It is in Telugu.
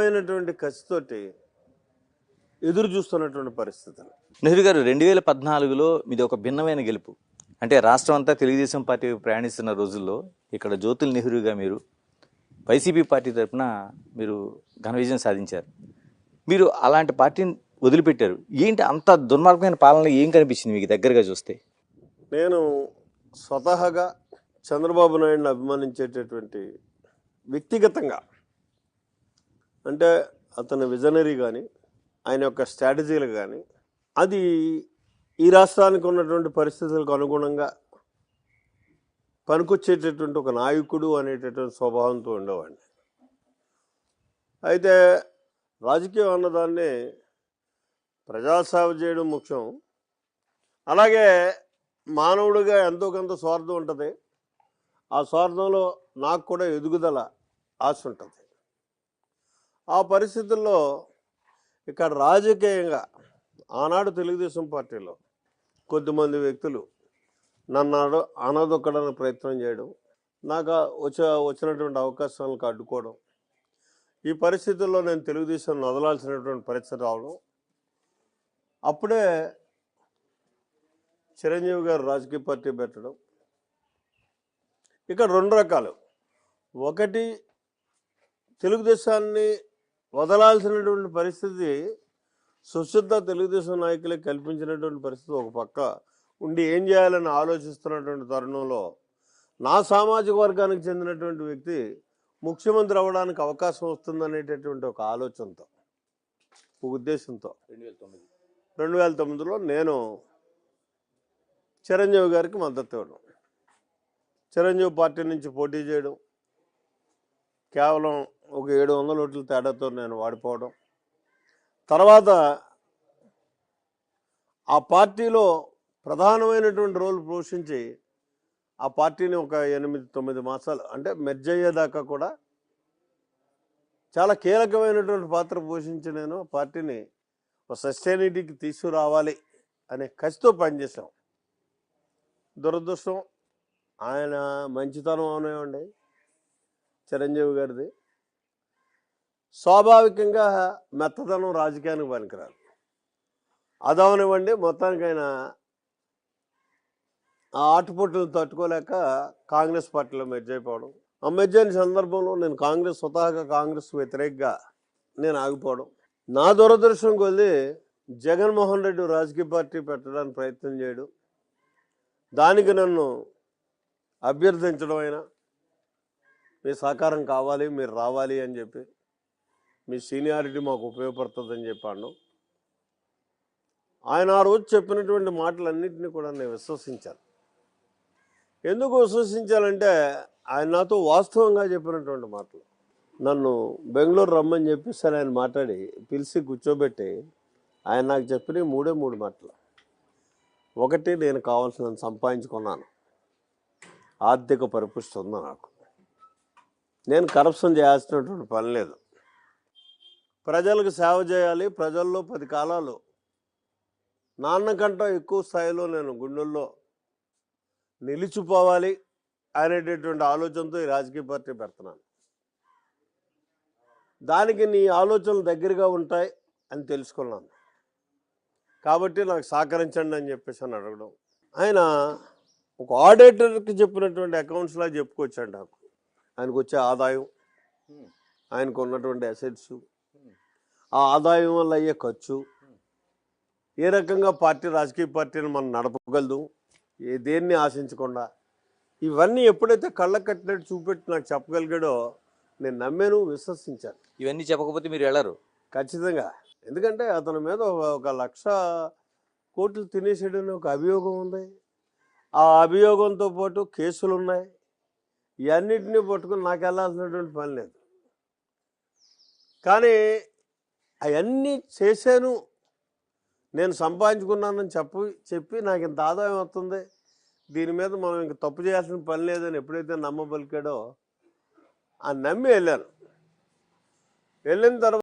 అయినటువంటి కసితోటి ఎదురు చూస్తున్నటువంటి పరిస్థితులు. నెహ్రూ గారు 2014లో మీది ఒక భిన్నమైన గెలుపు. అంటే రాష్ట్రం అంతా తెలుగుదేశం పార్టీ ప్రయాణిస్తున్న రోజుల్లో ఇక్కడ జ్యోతుల్ నెహ్రూగా మీరు వైసీపీ పార్టీ తరఫున మీరు ఘన విజయం సాధించారు. మీరు అలాంటి పార్టీని వదిలిపెట్టారు. ఏంటి అంత దుర్మార్గమైన పాలన ఏం కనిపించింది మీకు దగ్గరగా చూస్తే? నేను స్వతహాగా చంద్రబాబు నాయుడిని అభిమానించేటటువంటి వ్యక్తిగతంగా, అంటే అతని విజనరీ కానీ ఆయన యొక్క స్ట్రాటజీలు కానీ అది ఈ రాష్ట్రానికి ఉన్నటువంటి పరిస్థితులకు అనుగుణంగా పనికొచ్చేటటువంటి ఒక నాయకుడు అనేటటువంటి స్వభావంతో ఉండేవాడిని. అయితే రాజకీయం అన్నదాన్ని ప్రజాసేవ చేయడం ముఖ్యం. అలాగే మానవుడిగా ఎంతో కొంత స్వార్థం ఉంటుంది. ఆ స్వార్థంలో నాకు కూడా ఎదుగుదల ఆశ ఉంటుంది. ఆ పరిస్థితుల్లో ఇక్కడ రాజకీయంగా ఆనాడు తెలుగుదేశం పార్టీలో కొద్దిమంది వ్యక్తులు నన్ను అనదొక్కడానికి ప్రయత్నం చేయడం, నాకు వచ్చినటువంటి అవకాశాలకు అడ్డుకోవడం, ఈ పరిస్థితుల్లో నేను తెలుగుదేశాన్ని వదలాల్సినటువంటి పరిస్థితి రావడం. అప్పుడే చిరంజీవి గారు రాజకీయ పార్టీ పెట్టడం. ఇక్కడ రెండు రకాలు. ఒకటి, తెలుగుదేశాన్ని వదలాల్సినటువంటి పరిస్థితి సుశుద్ధ తెలుగుదేశం నాయకులే కల్పించినటువంటి పరిస్థితి ఒక పక్క ఉండి ఏం చేయాలని ఆలోచిస్తున్నటువంటి తరుణంలో నా సామాజిక వర్గానికి చెందినటువంటి వ్యక్తి ముఖ్యమంత్రి అవ్వడానికి అవకాశం వస్తుందనేటటువంటి ఒక ఆలోచనతో, ఒక ఉద్దేశంతో 2009లో నేను చిరంజీవి గారికి మద్దతు ఇవ్వడం, చిరంజీవి పార్టీ నుంచి పోటీ చేయడం, కేవలం ఒక 700 ఓట్ల తేడాతో నేను వాడిపోవడం. తర్వాత ఆ పార్టీలో ప్రధానమైనటువంటి రోల్ పోషించి ఆ పార్టీని ఒక 8-9 మాసాలు, అంటే మెర్జ్ అయ్యేదాకా కూడా చాలా కీలకమైనటువంటి పాత్ర పోషించి నేను పార్టీని ఒక సస్టైనిటీకి తీసుకురావాలి అనే కసితో పనిచేశాం. దురదృష్టం ఆయన మంచితనం అనేవండి చిరంజీవి గారిది. స్వాభావికంగా మెత్తదనం రాజకీయానికి పనికిరాదు. అదవనివ్వండి, మొత్తానికి ఆయన ఆ ఆటుపోటులు తట్టుకోలేక కాంగ్రెస్ పార్టీలో మెర్జ్ అయిపోవడం. ఆ మెర్జ్ అయిన సందర్భంలో నేను స్వతహాగా కాంగ్రెస్ వ్యతిరేకంగా నేను ఆగిపోవడం. నా దురదృష్టం కొద్ది జగన్మోహన్ రెడ్డి రాజకీయ పార్టీ పెట్టడానికి ప్రయత్నం చేయడం, దానికి నన్ను అభ్యర్థించడం, అయినా మీ సహకారం కావాలి, మీరు రావాలి అని చెప్పి, మీ సీనియారిటీ మాకు ఉపయోగపడుతుందని చెప్పాను. ఆయన ఆ రోజు చెప్పినటువంటి మాటలన్నింటినీ కూడా నేను విశ్వసించాను. ఎందుకు విశ్వసించాలంటే ఆయన నాతో వాస్తవంగా చెప్పినటువంటి మాటలు. నన్ను బెంగళూరు రమ్మని చెప్పి సరే ఆయన మాట్లాడి పిలిచి కూర్చోబెట్టి ఆయన నాకు చెప్పిన 3 మాటలు. ఒకటి, నేను కావాల్సినంత సంపాదించుకున్నాను, ఆర్థిక పరిపుష్టి ఉంది నాకు, నేను కరప్షన్ చేయాల్సినటువంటి పని లేదు, ప్రజలకు సేవ చేయాలి, ప్రజల్లో 10 కాలాలు నాన్నకంటే ఎక్కువ స్థాయిలో నేను గుండెల్లో నిలిచిపోవాలి అనేటటువంటి ఆలోచనతో ఈ రాజకీయ పార్టీ పెడుతున్నాను. దానికి నీ ఆలోచనలు దగ్గరగా ఉంటాయి అని తెలుసుకున్నాను, కాబట్టి నాకు సహకరించండి అని చెప్పేసి అని అడగడం. ఆయన ఒక ఆడిటర్కి చెప్పినటువంటి అకౌంట్స్లా చెప్పుకొచ్చాడు నాకు. ఆయనకు వచ్చే ఆదాయం, ఆయనకు ఉన్నటువంటి అసెట్స్, ఆ ఆదాయం వల్ల అయ్యే ఖర్చు, ఏ రకంగా రాజకీయ పార్టీని మనం నడపగలదు దేన్ని ఆశించకుండా, ఇవన్నీ ఎప్పుడైతే కళ్ళకు కట్టినట్టు చూపెట్టి నాకు చెప్పగలిగాడో నేను నమ్మాను, విశ్వసించాను. ఇవన్నీ చెప్పకపోతే మీరు వెళ్ళరు ఖచ్చితంగా. ఎందుకంటే అతని మీద 1,00,000 కోట్లు తినేసాడని ఒక అభియోగం ఉంది. ఆ అభియోగంతో పాటు కేసులు ఉన్నాయి. ఇవన్నిటినీ పట్టుకుని నాకు వెళ్ళాల్సినటువంటి పని లేదు. కానీ అవన్నీ చేశాను, నేను సంపాదించుకున్నానని చెప్పి నాకు ఇంత ఆదాయం వస్తుంది, దీని మీద మనం ఇంక తప్పు చేయాల్సిన పని లేదని ఎప్పుడైతే నమ్మబలికాడో ఆ నమ్మి వెళ్ళాను. వెళ్ళిన తర్వాత